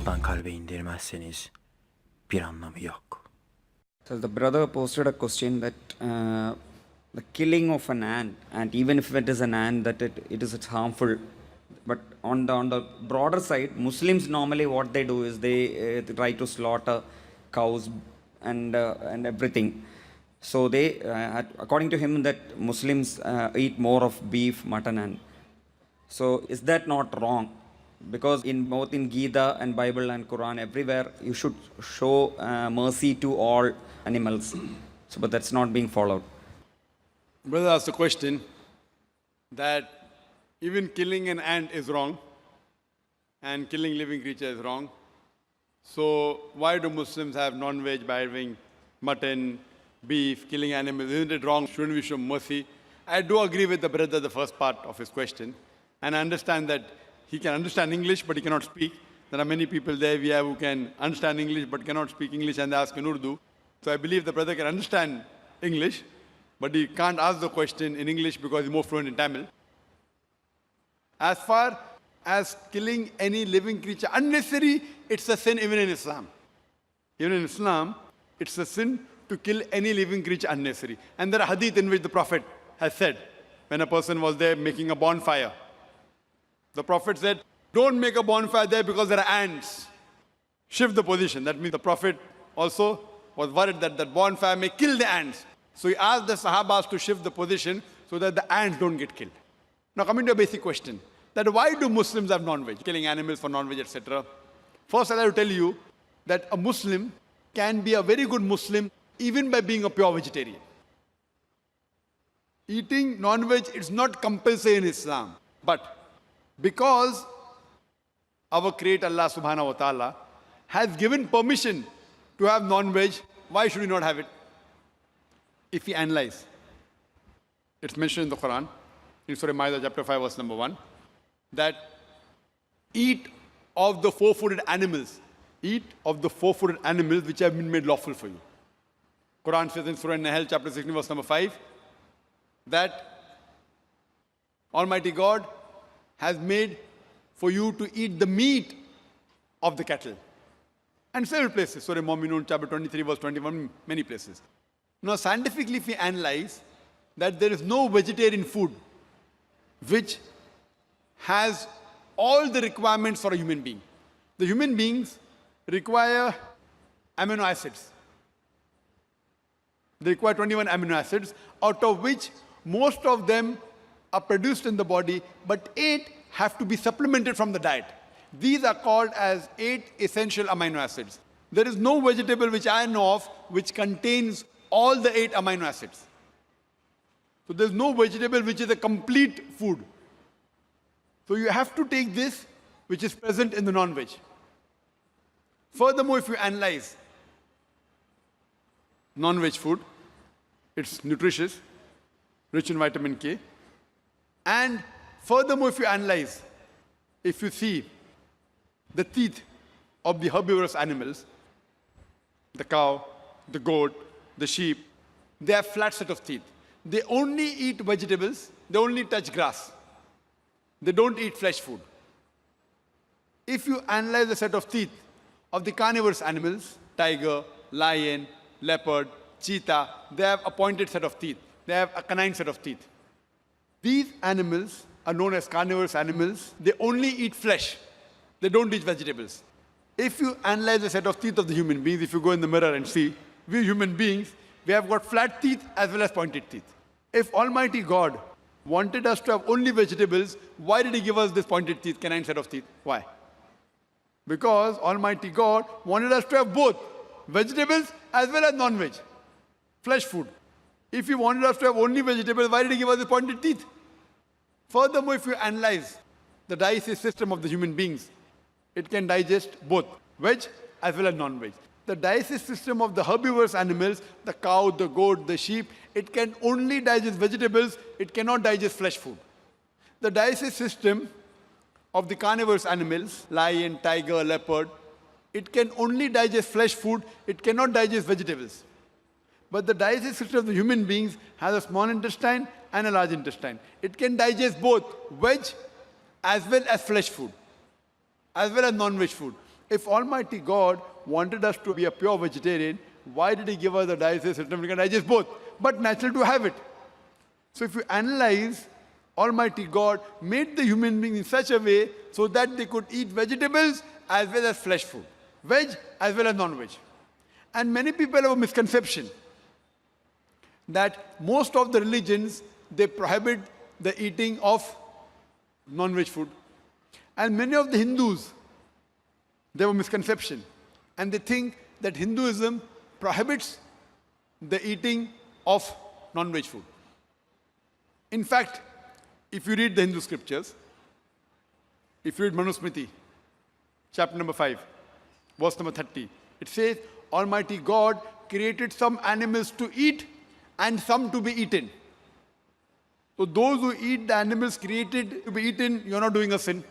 kalpten kalbe indirmezseniz bir anlamı yok. So the brother posted a question that the killing of an ant, and even if it is an ant, that it is harmful. But on the broader side, Muslims normally what they do is they try to slaughter cows and everything. So they, according to him, that Muslims eat more of beef, mutton, and so is that not wrong? Because in both in Gita and Bible and Quran, everywhere you should show mercy to all animals. So, but that's not being followed. Brother asked a question that even killing an ant is wrong and killing living creature is wrong. So why do Muslims have non-veg by having mutton, beef, killing animals? Isn't it wrong? Shouldn't we show mercy? I do agree with the brother, the first part of his question. And I understand that he can understand English, but he cannot speak. There are many people there we have who can understand English, but cannot speak English, and they ask in Urdu. So I believe the brother can understand English, but he can't ask the question in English because he's more fluent in Tamil. As far as killing any living creature unnecessary, it's a sin even in Islam. Even in Islam, it's a sin to kill any living creature unnecessary. And there are hadith in which the Prophet has said, when a person was there making a bonfire, the Prophet said, don't make a bonfire there because there are ants. Shift the position. That means the Prophet also was worried that that bonfire may kill the ants. So he asked the Sahabas to shift the position so that the ants don't get killed. Now coming to a basic question, that why do Muslims have non-veg, killing animals for non-veg, etc. First, I'd like to tell you that a Muslim can be a very good Muslim even by being a pure vegetarian. Eating non-veg is not compulsory in Islam, but because our Creator Allah subhanahu wa ta'ala has given permission to have non-veg, why should we not have it? If we analyze, it's mentioned in the Quran, in Surah Ma'idah chapter 5 verse number 1, that eat of the four-footed animals, which have been made lawful for you. Quran says in Surah Nahl chapter 16 verse number 5, that Almighty God has made for you to eat the meat of the cattle. And several places, Surah Mu'minun chapter 23 verse 21, many places. Now scientifically if we analyze that there is no vegetarian food which has all the requirements for a human being. The human beings require amino acids. They require 21 amino acids, out of which most of them are produced in the body, but 8 have to be supplemented from the diet. These are called as 8 essential amino acids. There is no vegetable which I know of which contains all the 8 amino acids. So there's no vegetable which is a complete food. So you have to take this which is present in the non-veg. Furthermore, if you analyze non-veg food, it's nutritious, rich in vitamin K. And furthermore, if you analyze, if you see the teeth of the herbivorous animals, the cow, the goat, the sheep, they have flat set of teeth. They only eat vegetables, they only touch grass. They don't eat flesh food. If you analyze the set of teeth of the carnivorous animals, tiger, lion, leopard, cheetah, they have a pointed set of teeth. They have a canine set of teeth. These animals are known as carnivorous animals. They only eat flesh. They don't eat vegetables. If you analyze the set of teeth of the human beings, if you go in the mirror and see, we human beings, we have got flat teeth as well as pointed teeth. If Almighty God wanted us to have only vegetables, why did He give us this pointed teeth, canine set of teeth? Why? Because Almighty God wanted us to have both vegetables as well as non-veg, flesh food. If He wanted us to have only vegetables, why did He give us the pointed teeth? Furthermore, if you analyze the digestive system of the human beings, it can digest both veg as well as non-veg. The digestive system of the herbivorous animals, the cow, the goat, the sheep, it can only digest vegetables, it cannot digest flesh food. The digestive system of the carnivorous animals, lion, tiger, leopard, it can only digest flesh food, it cannot digest vegetables. But the digestive system of the human beings has a small intestine and a large intestine. It can digest both veg as well as flesh food, as well as non-veg food. If Almighty God wanted us to be a pure vegetarian, why did He give us the dietary system? We can digest both, but natural to have it. So if you analyze, Almighty God made the human being in such a way so that they could eat vegetables as well as flesh food, veg as well as non-veg. And many people have a misconception that most of the religions, they prohibit the eating of non-veg food. And many of the Hindus, they have a misconception. And they think that Hinduism prohibits the eating of non-veg food. In fact, if you read the Hindu scriptures, if you read Manusmriti, chapter number 5, verse number 30, it says, Almighty God created some animals to eat and some to be eaten. So those who eat the animals created to be eaten, you're not doing a sin.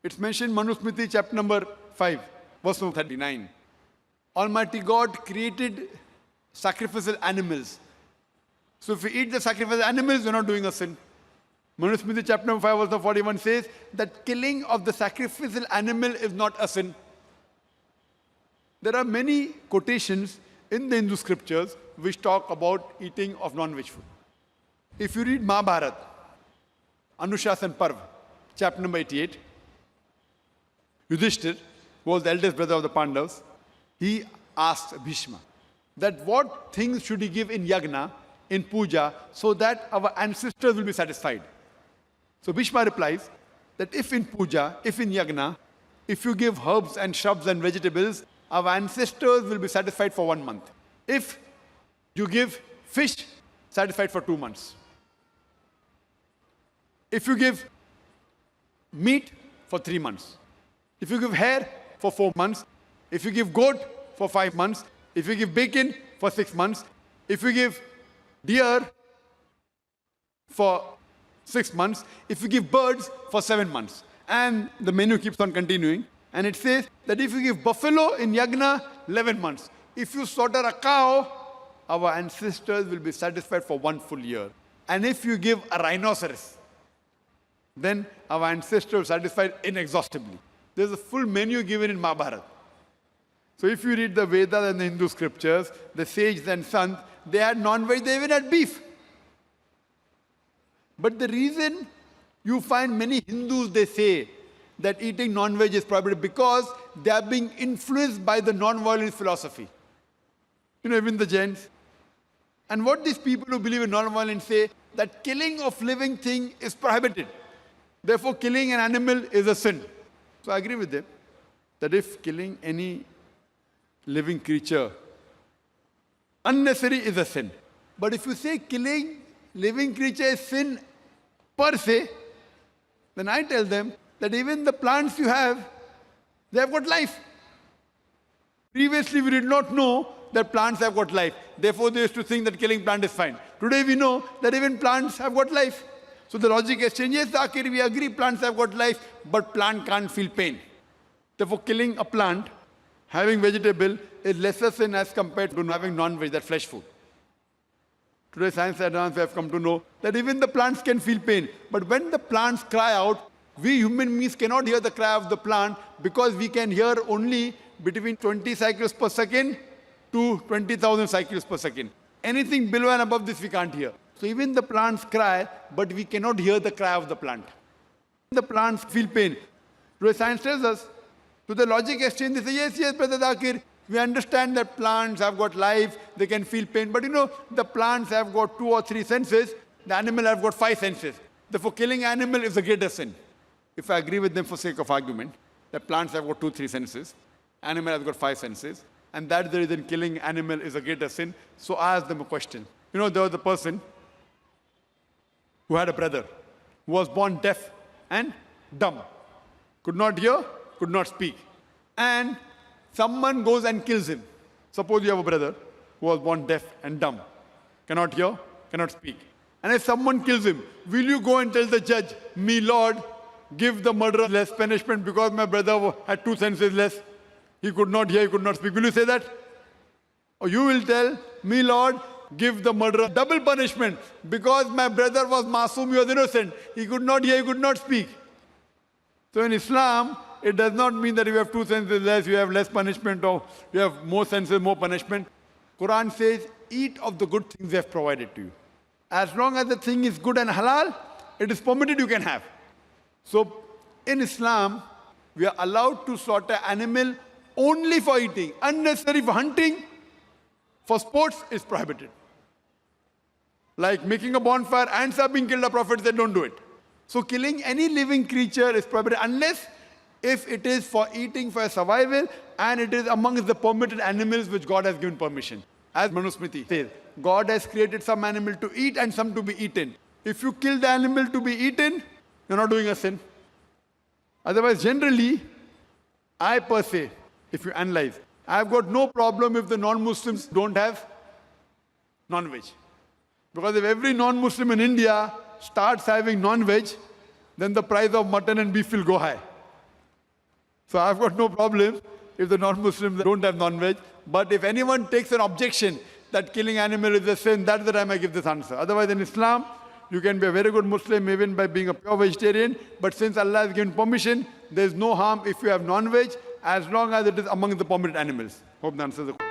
It's mentioned in Manusmriti, chapter number 5, verse number 39. Almighty God created sacrificial animals. So if you eat the sacrificial animals, you're not doing a sin. Manusmriti chapter number 5 verse 41 says that killing of the sacrificial animal is not a sin. There are many quotations in the Hindu scriptures which talk about eating of non-veg food. If you read Mahabharata, Anushasan Parv, chapter number 88, Yudhishthir was the eldest brother of the Pandavas. He asked Bhishma that what things should he give in yagna, in puja, so that our ancestors will be satisfied. So Bhishma replies that if in puja, if in yagna, if you give herbs and shrubs and vegetables, our ancestors will be satisfied for 1 month. If you give fish, satisfied for 2 months. If you give meat, for 3 months. If you give hair, for 4 months. If you give goat, for 5 months. If you give bacon, for 6 months. If you give deer, for 6 months. If you give birds, for 7 months. And the menu keeps on continuing. And it says that if you give buffalo in yagna, 11 months. If you slaughter a cow, our ancestors will be satisfied for 1 full year. And if you give a rhinoceros, then our ancestors are satisfied inexhaustibly. There's a full menu given in Mahabharata. So if you read the Vedas and the Hindu scriptures, the sages and sons, they had non-veg, they even had beef. But the reason you find many Hindus, they say that eating non-veg is prohibited because they are being influenced by the non-violence philosophy. Even the Jains. And what these people who believe in non-violence say, that killing of living thing is prohibited. Therefore, killing an animal is a sin. So I agree with them that if killing any living creature unnecessary is a sin. But if you say killing living creature is sin per se, then I tell them that even the plants you have, they have got life. Previously, we did not know that plants have got life. Therefore, they used to think that killing plant is fine. Today, we know that even plants have got life. So the logic exchange, yes, Zakir, we agree plants have got life, but plant can't feel pain. Therefore, killing a plant, having vegetable, is lesser sin as compared to having non-veg, that flesh food. Today, science advance have come to know that even the plants can feel pain. But when the plants cry out, we human beings cannot hear the cry of the plant because we can hear only between 20 cycles per second to 20,000 cycles per second. Anything below and above this we can't hear. So even the plants cry, but we cannot hear the cry of the plant. The plants feel pain. Today science tells us, to the logic exchange, they say, yes, Brother Zakir, we understand that plants have got life, they can feel pain. But the plants have got 2 or 3 senses, the animal have got 5 senses. Therefore, killing animal is a greater sin. If I agree with them for sake of argument, that plants have got 2, 3 senses, animal has got 5 senses, and that's the reason killing animal is a greater sin. So I asked them a question. There was a person who had a brother who was born deaf and dumb. Could not hear, could not speak. And someone goes and kills him. Suppose you have a brother who was born deaf and dumb. Cannot hear, cannot speak. And if someone kills him, will you go and tell the judge, me Lord, give the murderer less punishment because my brother had 2 senses less? He could not hear, he could not speak. Will you say that? Or you will tell, me Lord, give the murderer double punishment because my brother was masoom, he was innocent. He could not hear, he could not speak. So in Islam, it does not mean that if you have 2 senses less, you have less punishment, or you have more senses, more punishment. Quran says, eat of the good things they have provided to you. As long as the thing is good and halal, it is permitted, you can have. So in Islam, we are allowed to slaughter animal only for eating. Unnecessary for hunting, for sports is prohibited. Like making a bonfire, ants are being killed, the Prophet said don't do it. So killing any living creature is prohibited unless if it is for eating, for survival, and it is amongst the permitted animals which God has given permission. As Manusmriti says, God has created some animal to eat and some to be eaten. If you kill the animal to be eaten, you're not doing a sin. Otherwise, generally, I per se, if you analyze, I've got no problem if the non-Muslims don't have non-veg. Because if every non-Muslim in India starts having non-veg, then the price of mutton and beef will go high. So I've got no problem if the non-Muslims don't have non-veg. But if anyone takes an objection that killing animal is a sin, that's the time I give this answer. Otherwise, in Islam, you can be a very good Muslim even by being a pure vegetarian. But since Allah has given permission, there is no harm if you have non-veg, as long as it is among the permitted animals. Hope that answers the question.